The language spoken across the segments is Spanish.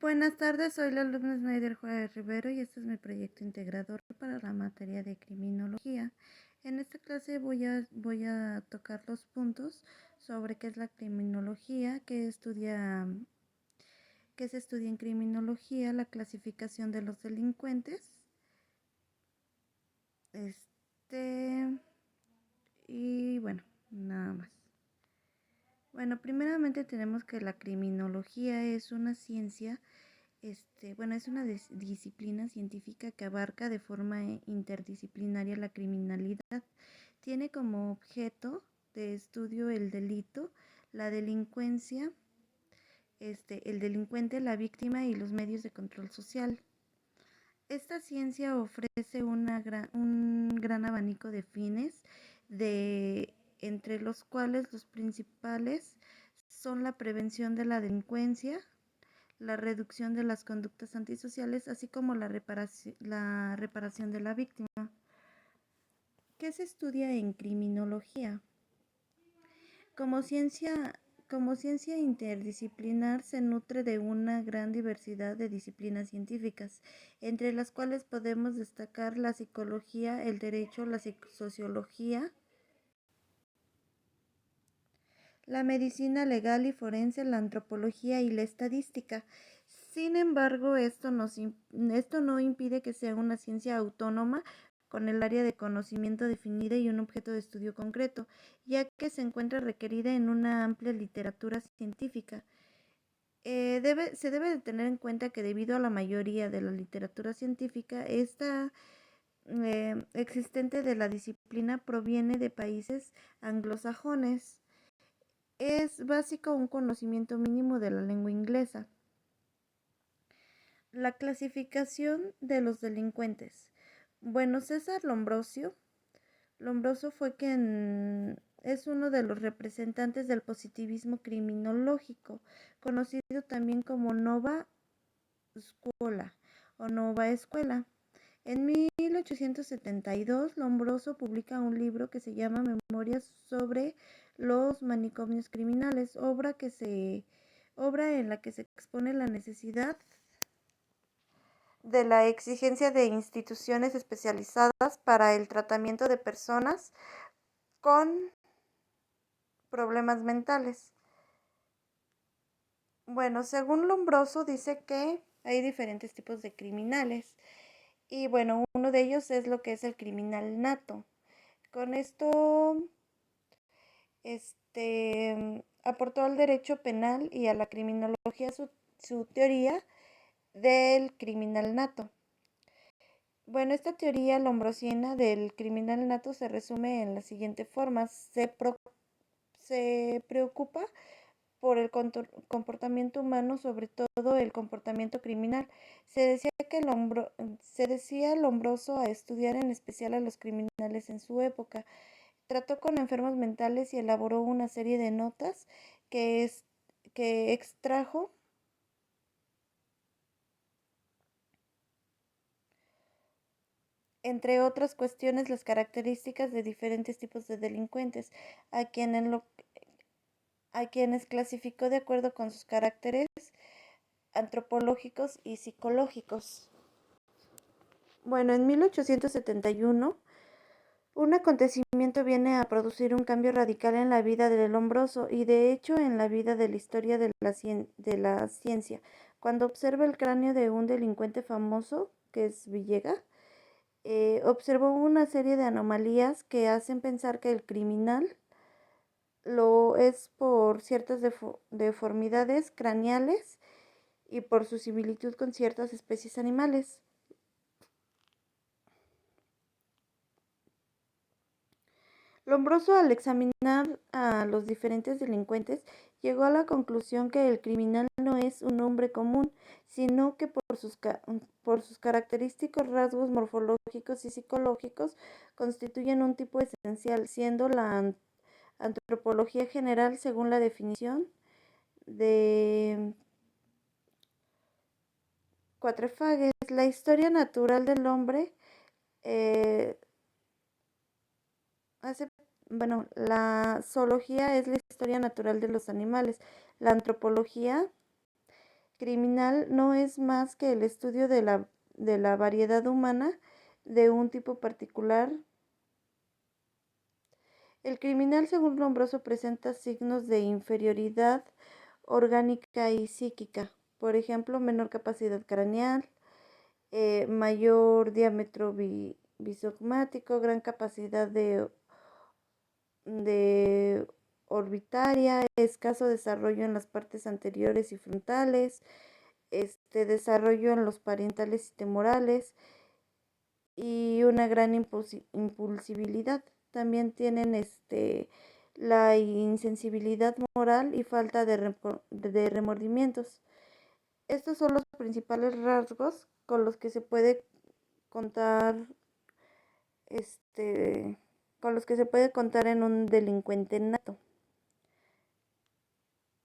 Buenas tardes, soy la alumna Snyder Juárez Rivero y este es mi proyecto integrador para la materia de criminología. En esta clase voy a tocar los puntos sobre qué es la criminología, qué se estudia en criminología, la clasificación de los delincuentes, y bueno, nada más. Bueno, primeramente tenemos que la criminología es una ciencia. Es una disciplina científica que abarca de forma interdisciplinaria la criminalidad. Tiene como objeto de estudio el delito, la delincuencia, el delincuente, la víctima y los medios de control social. Esta ciencia ofrece un gran abanico de fines, entre los cuales los principales son la prevención de la delincuencia, la reducción de las conductas antisociales, así como la reparación de la víctima. ¿Qué se estudia en criminología? Como ciencia, como ciencia interdisciplinar se nutre de una gran diversidad de disciplinas científicas, entre las cuales podemos destacar la psicología, el derecho, la sociología, la medicina legal y forense, la antropología y la estadística. Sin embargo, esto no impide que sea una ciencia autónoma con el área de conocimiento definida y un objeto de estudio concreto, ya que se encuentra requerida en una amplia literatura científica. Se debe de tener en cuenta que debido a la mayoría de la literatura científica, esta existente de la disciplina proviene de países anglosajones. Es básico un conocimiento mínimo de la lengua inglesa. La clasificación de los delincuentes. Bueno, César Lombroso fue quien es uno de los representantes del positivismo criminológico, conocido también como Nova Scuola o Nova Escuela. En 1872, Lombroso publica un libro que se llama Memorias sobre los manicomios criminales, obra en la que se expone la necesidad de la exigencia de instituciones especializadas para el tratamiento de personas con problemas mentales. Bueno, según Lombroso dice que hay diferentes tipos de criminales y bueno, uno de ellos es lo que es el criminal nato. Con esto, aportó al derecho penal y a la criminología su teoría del criminal nato. Bueno, esta teoría lombrosiana del criminal nato se resume en la siguiente forma. Se preocupa por el comportamiento humano, sobre todo el comportamiento criminal. Se decía Lombroso a estudiar en especial a los criminales en su época. Trató con enfermos mentales y elaboró una serie de notas que, que extrajo entre otras cuestiones las características de diferentes tipos de delincuentes, a quienes clasificó de acuerdo con sus caracteres antropológicos y psicológicos. Bueno, en 1871, un acontecimiento viene a producir un cambio radical en la vida del Lombroso y de hecho en la vida de la historia de la ciencia. Cuando observa el cráneo de un delincuente famoso, que es Villegas, observó una serie de anomalías que hacen pensar que el criminal lo es por ciertas deformidades craneales y por su similitud con ciertas especies animales. Lombroso, al examinar a los diferentes delincuentes, llegó a la conclusión que el criminal no es un hombre común, sino que por sus característicos rasgos morfológicos y psicológicos constituyen un tipo esencial, siendo la antropología general, según la definición de Quatrefages, la historia natural del hombre eh, la zoología es la historia natural de los animales. La antropología criminal no es más que el estudio de la variedad humana de un tipo particular. El criminal, según Lombroso, presenta signos de inferioridad orgánica y psíquica, por ejemplo, menor capacidad craneal, mayor diámetro bisogmático, gran capacidad de orbitaria, escaso desarrollo en las partes anteriores y frontales, desarrollo en los parietales y temporales y una gran impulsibilidad. También tienen la insensibilidad moral y falta de remordimientos. Estos son los principales rasgos con los que se puede contar con los que se puede contar en un delincuente nato,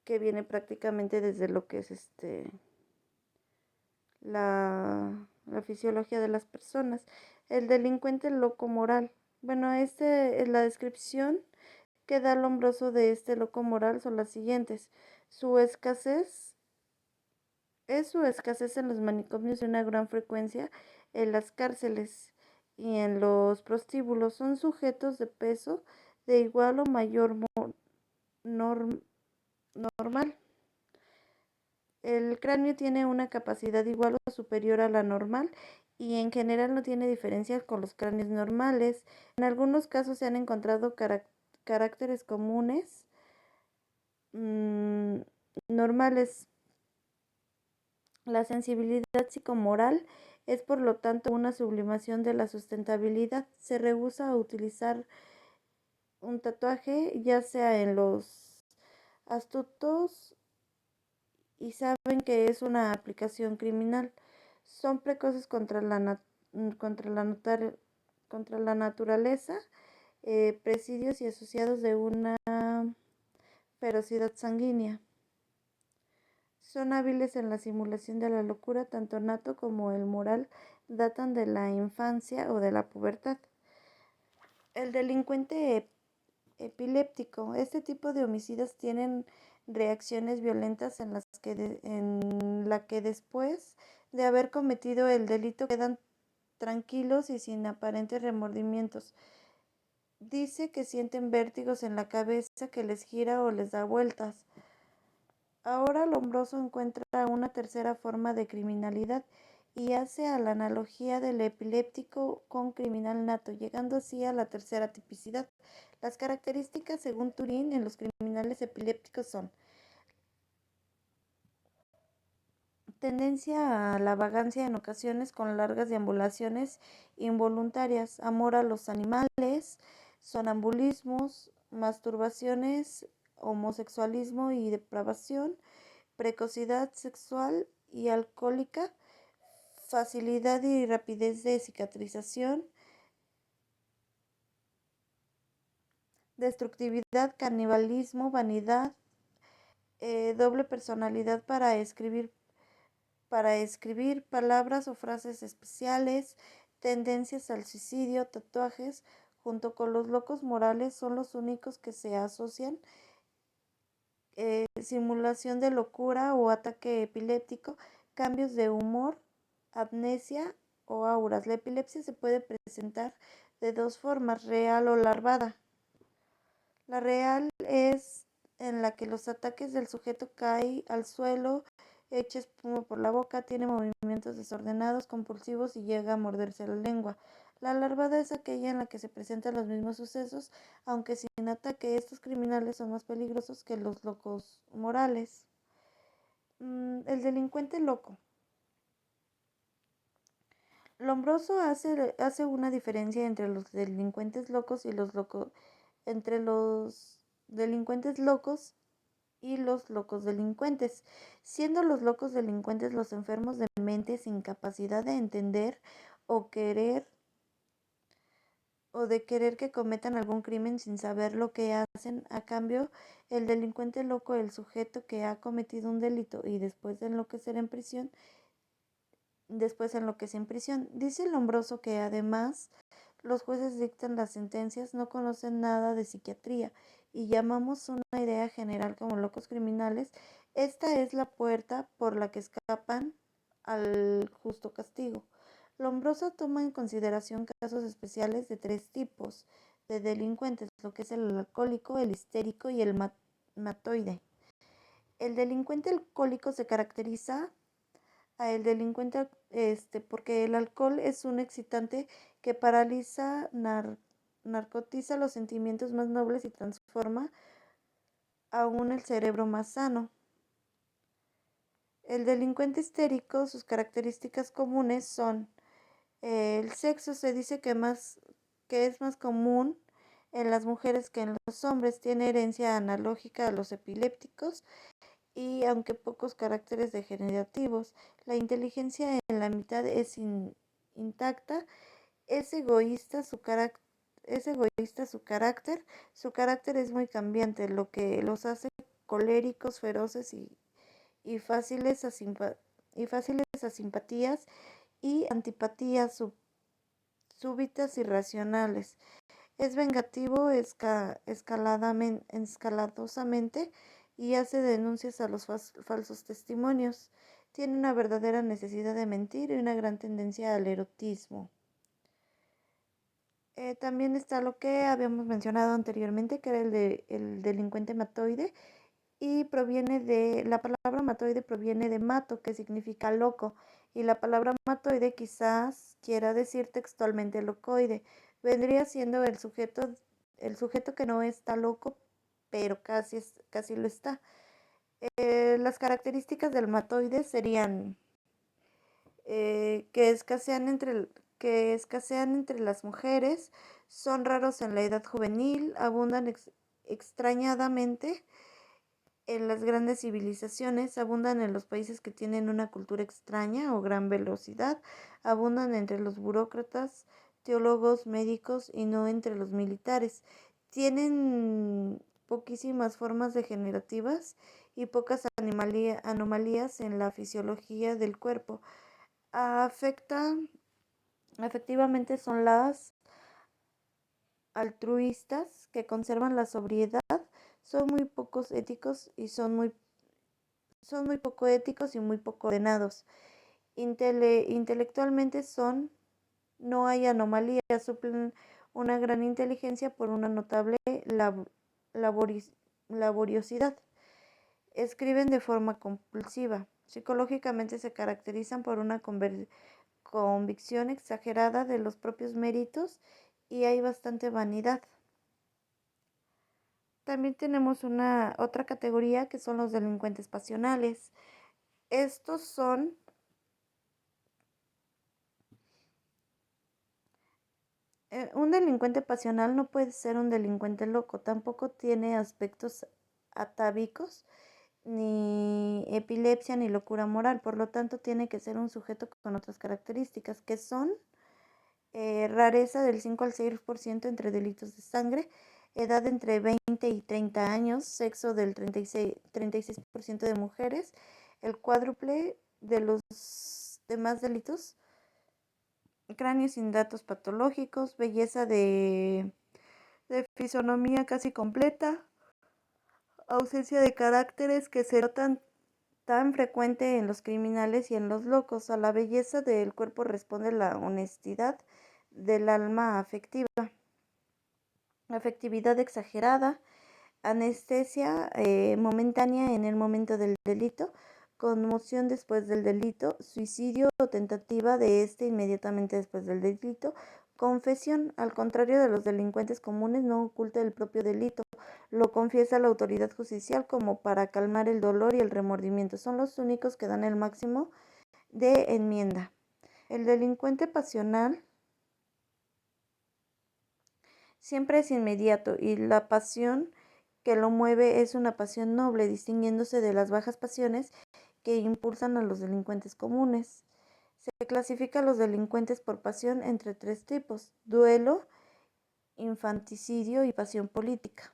que viene prácticamente desde lo que es la fisiología de las personas. El delincuente loco moral. Bueno, la descripción que da Lombroso de este loco moral son las siguientes. Su escasez su escasez en los manicomios y una gran frecuencia en las cárceles y en los prostíbulos. Son sujetos de peso de igual o mayor normal. El cráneo tiene una capacidad igual o superior a la normal y en general no tiene diferencias con los cráneos normales. En algunos casos se han encontrado caracteres comunes normales. La sensibilidad psicomoral es por lo tanto una sublimación de la sustentabilidad. Se rehúsa a utilizar un tatuaje, ya sea en los astutos y saben que es una aplicación criminal. Son precoces contra contra contra la naturaleza, presidios y asociados de una ferocidad sanguínea. Son hábiles en la simulación de la locura, tanto nato como el moral datan de la infancia o de la pubertad. El delincuente epiléptico. Este tipo de homicidas tienen reacciones violentas en la que después de haber cometido el delito quedan tranquilos y sin aparentes remordimientos. Dice que sienten vértigos en la cabeza que les gira o les da vueltas. Ahora Lombroso encuentra una tercera forma de criminalidad y hace a la analogía del epiléptico con criminal nato, llegando así a la tercera tipicidad. Las características, según Turín, en los criminales epilépticos son tendencia a la vagancia en ocasiones con largas deambulaciones involuntarias, amor a los animales, sonambulismos, masturbaciones, homosexualismo y depravación, precocidad sexual y alcohólica, facilidad y rapidez de cicatrización, destructividad, canibalismo, vanidad, doble personalidad para escribir palabras o frases especiales, tendencias al suicidio, tatuajes, junto con los locos morales son los únicos que se asocian, simulación de locura o ataque epiléptico, cambios de humor, amnesia o auras. La epilepsia se puede presentar de dos formas, real o larvada. La real es en la que los ataques del sujeto caen al suelo, echa espuma por la boca, tiene movimientos desordenados, compulsivos y llega a morderse la lengua. La larvada es aquella en la que se presentan los mismos sucesos, aunque sin ataque. Estos criminales son más peligrosos que los locos morales. El delincuente loco. Lombroso hace una diferencia entre los delincuentes locos y entre los delincuentes locos y los locos delincuentes, siendo los locos delincuentes los enfermos de mente sin capacidad de entender o querer o de querer que cometan algún crimen sin saber lo que hacen. A cambio, el delincuente loco, el sujeto que ha cometido un delito y después de enloquecer en prisión, Dice Lombroso que además los jueces dictan las sentencias, no conocen nada de psiquiatría y llamamos una idea general como locos criminales Esta es la puerta por la que escapan al justo castigo. Lombroso toma en consideración casos especiales de tres tipos de delincuentes, lo que es el alcohólico, el histérico y el matoide. El delincuente alcohólico se caracteriza a el delincuente porque el alcohol es un excitante que paraliza, narcotiza los sentimientos más nobles y transforma aún el cerebro más sano. El delincuente histérico, sus características comunes son el sexo. Se dice que es más común en las mujeres que en los hombres, tiene herencia analógica a los epilépticos y aunque pocos caracteres degenerativos. La inteligencia en la mitad es intacta. Es egoísta su carácter. Su carácter es muy cambiante, lo que los hace coléricos, feroces y fáciles a simpatías y antipatías súbitas y racionales. Es vengativo escaladosamente y hace denuncias a los falsos testimonios. Tiene una verdadera necesidad de mentir y una gran tendencia al erotismo. También está lo que habíamos mencionado anteriormente, que era el delincuente matoide, y la palabra matoide proviene de mato, que significa loco, y la palabra matoide quizás quiera decir textualmente locoide. Vendría siendo el sujeto que no está loco, pero casi lo está. Las características del matoide serían que escasean entre las mujeres, son raros en la edad juvenil, abundan extrañadamente en las grandes civilizaciones, abundan en los países que tienen una cultura extraña o gran velocidad, abundan entre los burócratas, teólogos, médicos y no entre los militares. Tienen poquísimas formas degenerativas y pocas anomalías en la fisiología del cuerpo. Efectivamente son las altruistas que conservan la sobriedad, son muy pocos éticos y son muy poco éticos y muy poco ordenados. Intelectualmente no hay anomalías, suplen una gran inteligencia por una notable laboriosidad. Escriben de forma compulsiva. Psicológicamente se caracterizan por una convicción exagerada de los propios méritos y hay bastante vanidad. También tenemos otra categoría que son los delincuentes pasionales. Estos son un delincuente pasional no puede ser un delincuente loco, tampoco tiene aspectos atávicos, ni epilepsia, ni locura moral, por lo tanto tiene que ser un sujeto con otras características que son rareza del 5 al 6% entre delitos de sangre, edad entre 20 y 30 años, sexo del 36% de mujeres, el cuádruple de los demás delitos, cráneo sin datos patológicos, belleza de fisonomía casi completa, ausencia de caracteres que se notan tan frecuente en los criminales y en los locos. A la belleza del cuerpo responde la honestidad del alma afectividad exagerada, anestesia momentánea en el momento del delito, conmoción después del delito, suicidio o tentativa de inmediatamente después del delito, confesión, al contrario de los delincuentes comunes, no oculta el propio delito, lo confiesa la autoridad judicial como para calmar el dolor y el remordimiento. Son los únicos que dan el máximo de enmienda. El delincuente pasional siempre es inmediato y la pasión que lo mueve es una pasión noble, distinguiéndose de las bajas pasiones que impulsan a los delincuentes comunes. Se clasifica a los delincuentes por pasión entre tres tipos: duelo, infanticidio y pasión política.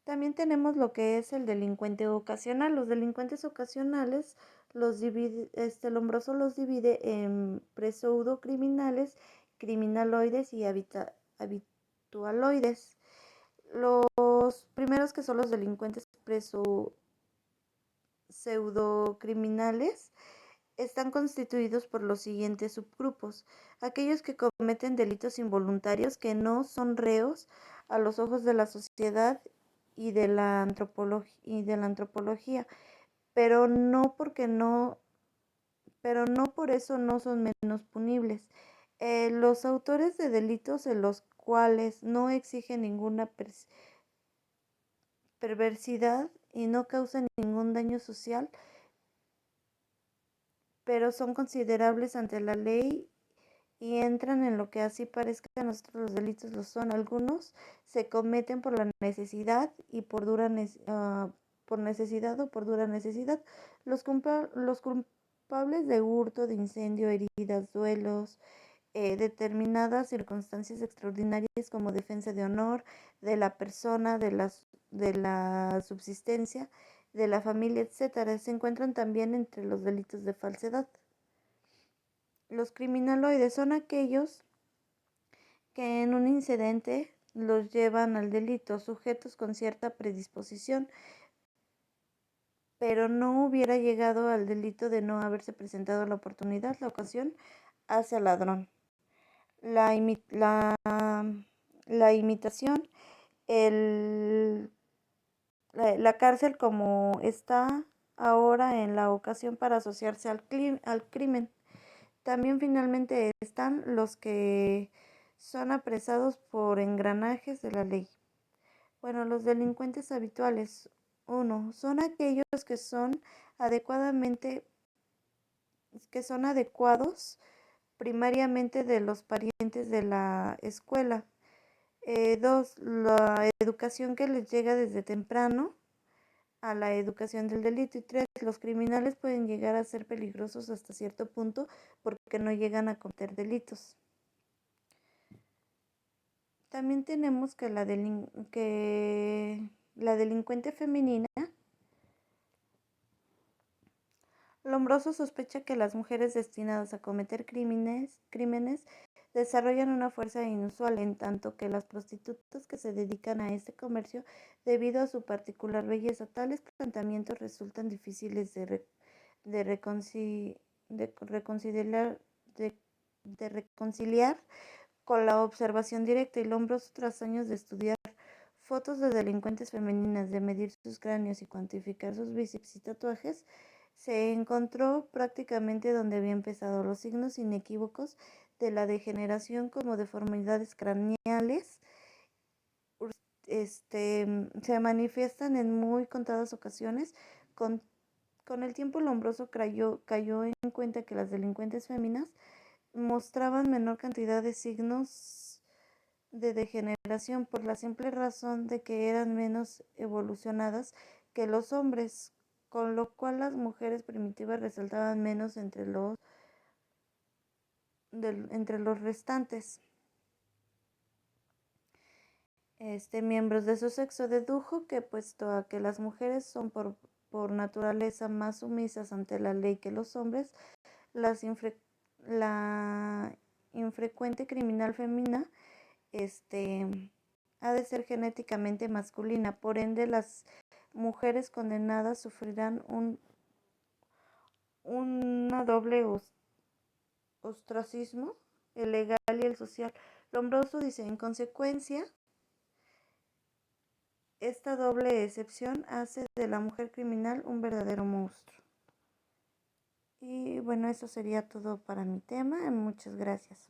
También tenemos lo que es el delincuente ocasional. Los delincuentes ocasionales, Lombroso los divide en pseudocriminales, criminaloides y habitualoides. Los primeros, que son los delincuentes pseudocriminales, están constituidos por los siguientes subgrupos: aquellos que cometen delitos involuntarios que no son reos a los ojos de la sociedad y de la antropología, pero no por eso no son menos punibles. Los autores de delitos en los cuales no exigen ninguna perversidad y no causan ningún daño social, pero son considerables ante la ley y entran en lo que así parezca a nosotros los delitos lo son. Algunos se cometen por la necesidad y por necesidad o por dura necesidad. Los culpables de hurto, de incendio, heridas, duelos, determinadas circunstancias extraordinarias como defensa de honor de la persona, de la subsistencia, de la familia, etcétera, se encuentran también entre los delitos de falsedad. Los criminaloides son aquellos que en un incidente los llevan al delito, sujetos con cierta predisposición, pero no hubiera llegado al delito de no haberse presentado la oportunidad, la ocasión, hacia el ladrón. La imitación, la cárcel como está ahora en la ocasión para asociarse al crimen. También finalmente están los que son apresados por engranajes de la ley. Bueno, los delincuentes habituales. 1. Son aquellos que son adecuados primariamente de los parientes de la escuela. 2. La educación que les llega desde temprano a la educación del delito. Y 3. Los criminales pueden llegar a ser peligrosos hasta cierto punto porque no llegan a cometer delitos. También tenemos que la delincuente femenina. Lombroso sospecha que las mujeres destinadas a cometer crímenes desarrollan una fuerza inusual, en tanto que las prostitutas que se dedican a este comercio, debido a su particular belleza, tales planteamientos resultan difíciles de reconciliar con la observación directa. Y Lombroso, tras años de estudiar fotos de delincuentes femeninas, de medir sus cráneos y cuantificar sus bíceps y tatuajes, se encontró prácticamente donde había empezado. Los signos inequívocos de la degeneración, como deformidades craneales, se manifiestan en muy contadas ocasiones. Con el tiempo, Lombroso cayó en cuenta que las delincuentes féminas mostraban menor cantidad de signos de degeneración por la simple razón de que eran menos evolucionadas que los hombres, con lo cual las mujeres primitivas resaltaban menos entre los restantes miembros de su sexo. Dedujo que, puesto a que las mujeres son por naturaleza más sumisas ante la ley que los hombres, la infrecuente criminal femina ha de ser genéticamente masculina. Por ende, las mujeres condenadas sufrirán una doble ostracismo, el legal y el social. Lombroso dice: en consecuencia, esta doble excepción hace de la mujer criminal un verdadero monstruo. Y bueno, eso sería todo para mi tema. Muchas gracias.